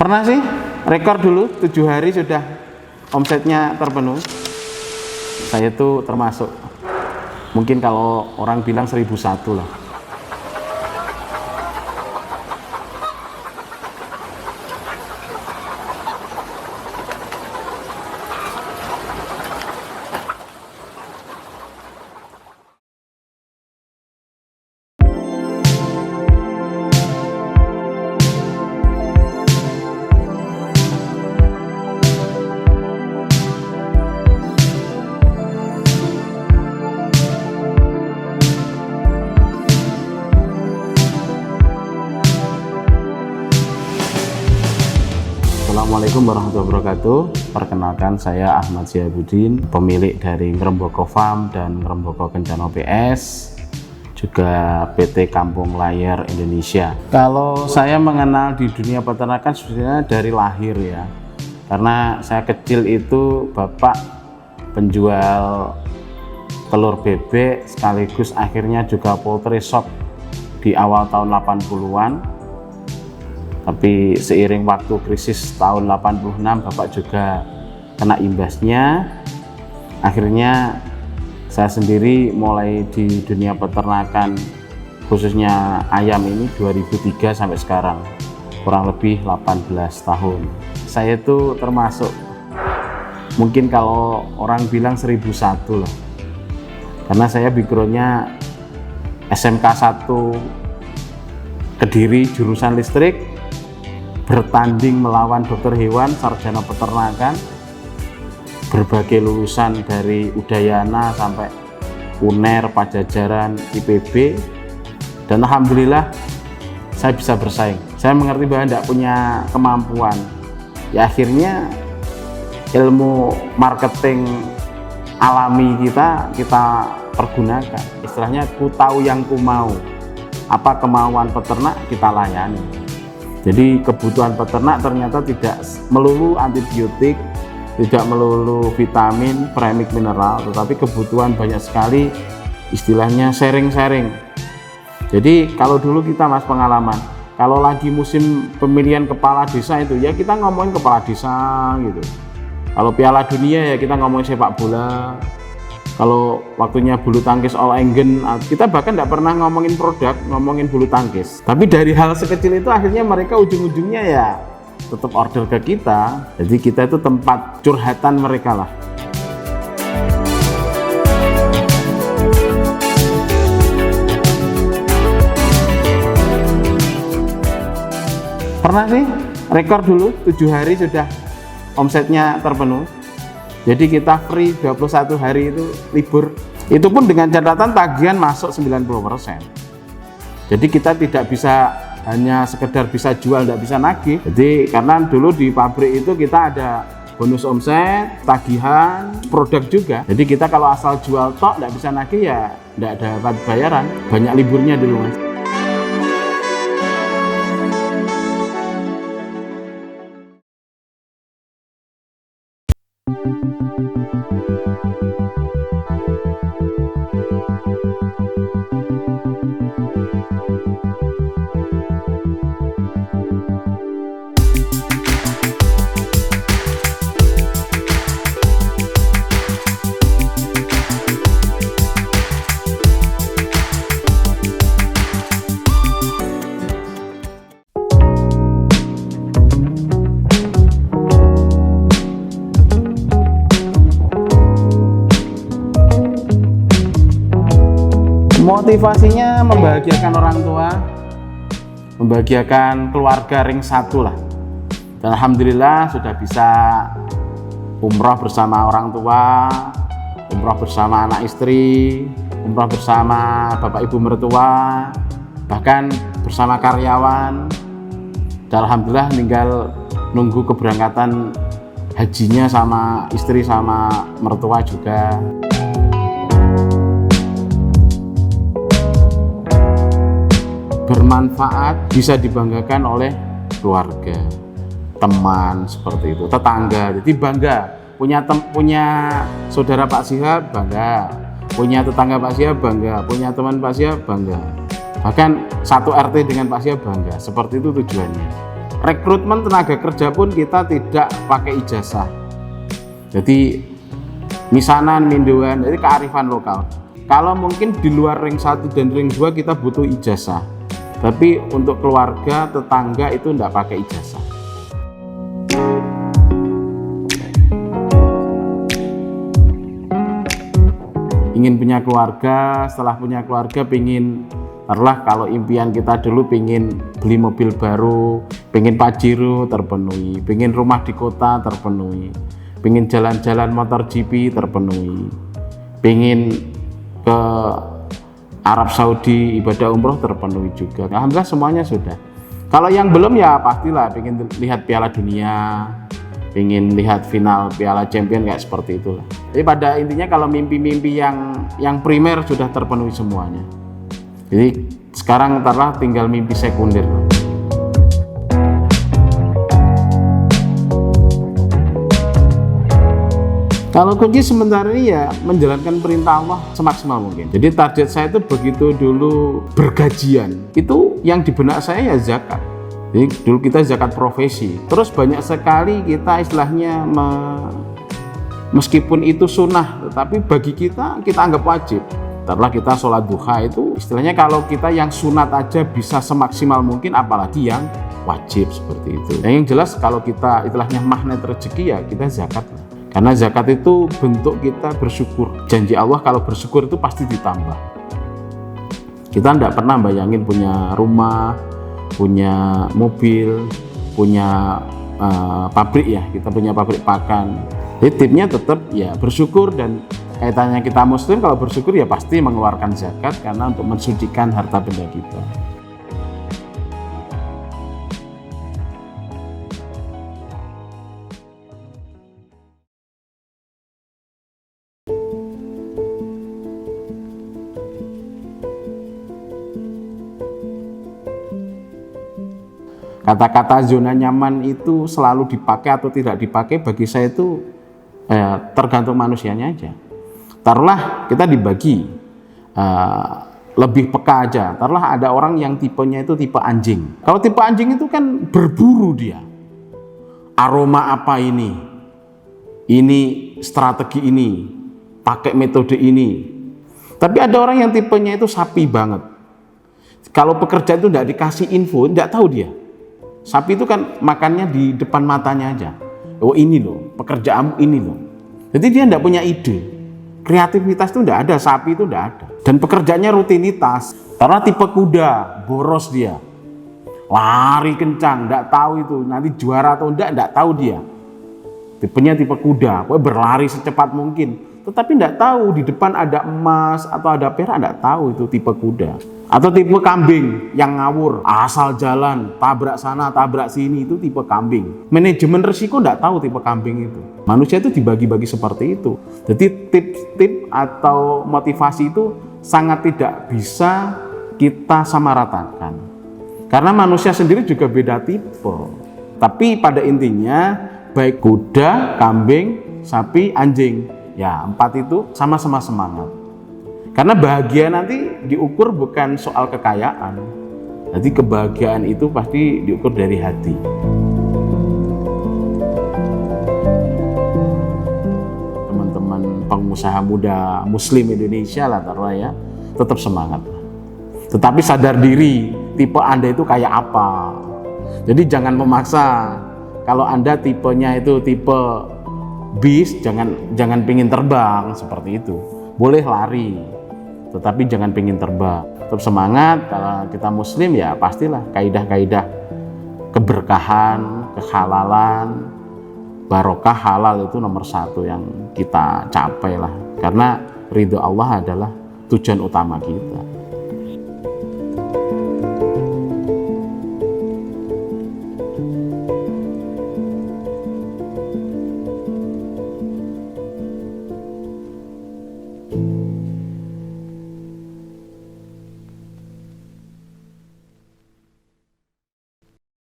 Pernah sih rekor dulu 7 hari sudah omsetnya terpenuhi. Saya tuh termasuk, mungkin kalau orang bilang 1001 lah. Assalamualaikum warahmatullahi wabarakatuh. Perkenalkan, saya Ahmad Ziabudin, pemilik dari Ngrembaka Farm dan Ngrembaka Kencana PS, juga PT Kampung Layar Indonesia. Kalau saya mengenal di dunia peternakan sebenarnya dari lahir ya, karena saya kecil itu bapak penjual telur bebek sekaligus akhirnya juga poultry shop di awal tahun 80-an. Tapi seiring waktu krisis tahun 86 bapak juga kena imbasnya. Akhirnya saya sendiri mulai di dunia peternakan khususnya ayam ini 2003 sampai sekarang, kurang lebih 18 tahun. Saya itu termasuk, mungkin kalau orang bilang 1001 lah, karena saya backgroundnya SMK 1 Kediri jurusan listrik, bertanding melawan dokter hewan, sarjana peternakan, berbagai lulusan dari Udayana sampai UNER, Pajajaran, IPB, dan alhamdulillah saya bisa bersaing. Saya mengerti bahwa tidak punya kemampuan, ya akhirnya ilmu marketing alami kita pergunakan. Istilahnya ku tahu yang ku mau, apa kemauan peternak kita layani. Jadi kebutuhan peternak ternyata tidak melulu antibiotik, tidak melulu vitamin, premix mineral, tetapi kebutuhan banyak sekali, istilahnya sharing-sharing. Jadi kalau dulu kita mas pengalaman, kalau lagi musim pemilihan kepala desa itu ya kita ngomongin kepala desa gitu. Kalau Piala Dunia ya kita ngomongin sepak bola. Kalau waktunya bulu tangkis All England, kita bahkan tidak pernah ngomongin produk, ngomongin bulu tangkis. Tapi dari hal sekecil itu akhirnya mereka ujung-ujungnya ya tetap order ke kita. Jadi kita itu tempat curhatan mereka lah. Pernah sih rekor dulu 7 hari sudah omsetnya terpenuhi. Jadi kita free 21 hari itu libur. Itu pun dengan catatan tagihan masuk 90%. Jadi kita tidak bisa hanya sekedar bisa jual, tidak bisa nagih. Jadi karena dulu di pabrik itu kita ada bonus omset, tagihan, produk juga. Jadi kita kalau asal jual tok tidak bisa nagih ya tidak dapat bayaran. Banyak liburnya dulu mas. Motivasinya membahagiakan orang tua, membahagiakan keluarga ring 1 lah. Dan alhamdulillah sudah bisa umroh bersama orang tua, umroh bersama anak istri, umroh bersama bapak ibu mertua, bahkan bersama karyawan. Dan alhamdulillah tinggal nunggu keberangkatan hajinya sama istri sama mertua juga. Bermanfaat, bisa dibanggakan oleh keluarga, teman seperti itu, tetangga. Jadi bangga punya saudara Pak Syihab, bangga, punya tetangga Pak Syihab, bangga, punya teman Pak Syihab, bangga, bahkan satu RT dengan Pak Syihab, bangga. Seperti itu tujuannya. rekrutmen tenaga kerja pun kita tidak pakai ijazah. Jadi misanan, minduan, jadi kearifan lokal. Kalau mungkin di luar ring 1 dan ring 2 kita butuh ijazah. Tapi untuk keluarga, tetangga itu tidak pakai ijazah. Ingin punya keluarga, setelah punya keluarga kalau impian kita dulu pengen beli mobil baru, pengen Pajero terpenuhi, pengen rumah di kota terpenuhi, pengen jalan-jalan motor GP terpenuhi, pengen ke Arab Saudi ibadah umroh terpenuhi juga. Alhamdulillah semuanya sudah. Kalau yang belum ya pastilah pengen lihat Piala Dunia, pengen lihat final Piala Champion kayak seperti itulah. Jadi pada intinya kalau mimpi-mimpi yang primer sudah terpenuhi semuanya. Jadi sekarang tinggal mimpi sekunder. Kalau kunci sementara ini ya menjalankan perintah Allah semaksimal mungkin. Jadi target saya itu begitu dulu bergajian, itu yang di benak saya ya zakat. Jadi dulu kita zakat profesi. Terus banyak sekali kita istilahnya meskipun itu sunnah, tetapi bagi kita anggap wajib. Setelah kita sholat duha itu istilahnya kalau kita yang sunat aja bisa semaksimal mungkin, apalagi yang wajib seperti itu. Yang jelas kalau kita istilahnya magnet rezeki ya kita zakat. Karena zakat itu bentuk kita bersyukur. Janji Allah kalau bersyukur itu pasti ditambah. Kita tidak pernah bayangin punya rumah, punya mobil, punya pabrik ya. Kita punya pabrik pakan. Jadi tipnya tetap ya bersyukur, dan kaitannya kita muslim kalau bersyukur ya pasti mengeluarkan zakat karena untuk mensucikan harta benda kita. Kata-kata zona nyaman itu selalu dipakai atau tidak dipakai bagi saya itu tergantung manusianya aja. Taruhlah kita dibagi lebih peka aja. Taruhlah ada orang yang tipenya itu tipe anjing. Kalau tipe anjing itu kan berburu dia. Aroma apa ini? Ini strategi ini, pakai metode ini. Tapi ada orang yang tipenya itu sapi banget. Kalau pekerjaan itu tidak dikasih info, tidak tahu dia. Sapi itu kan makannya di depan matanya aja. Oh ini loh, pekerjaanmu ini loh. Jadi dia tidak punya ide. Kreativitas itu tidak ada, sapi itu tidak ada. Dan pekerjaannya rutinitas. Karena tipe kuda, boros dia. Lari kencang, tidak tahu itu nanti juara atau tidak tahu dia. Tipenya tipe kuda, berlari secepat mungkin. Tetapi tidak tahu di depan ada emas atau ada perak, tidak tahu itu tipe kuda. Atau tipe kambing yang ngawur, asal jalan, tabrak sana, tabrak sini, itu tipe kambing. Manajemen risiko tidak tahu tipe kambing itu. Manusia itu dibagi-bagi seperti itu. Jadi tips-tips atau motivasi itu sangat tidak bisa kita samaratakan. Karena manusia sendiri juga beda tipe. Tapi pada intinya, baik kuda, kambing, sapi, anjing, ya 4 itu sama-sama semangat. Karena bahagia nanti diukur bukan soal kekayaan. Jadi kebahagiaan itu pasti diukur dari hati. Teman-teman pengusaha muda Muslim Indonesia lah taruhlah ya, tetap semangat. Tetapi sadar diri, tipe Anda itu kayak apa. Jadi jangan memaksa. Kalau Anda tipenya itu tipe bis, jangan pingin terbang seperti itu. Boleh lari, tetapi jangan pingin terbang. Tetap semangat. Kalau kita muslim ya pastilah kaidah-kaidah keberkahan, kehalalan, barokah, halal itu nomor 1 yang kita capai lah. Karena ridho Allah adalah tujuan utama kita.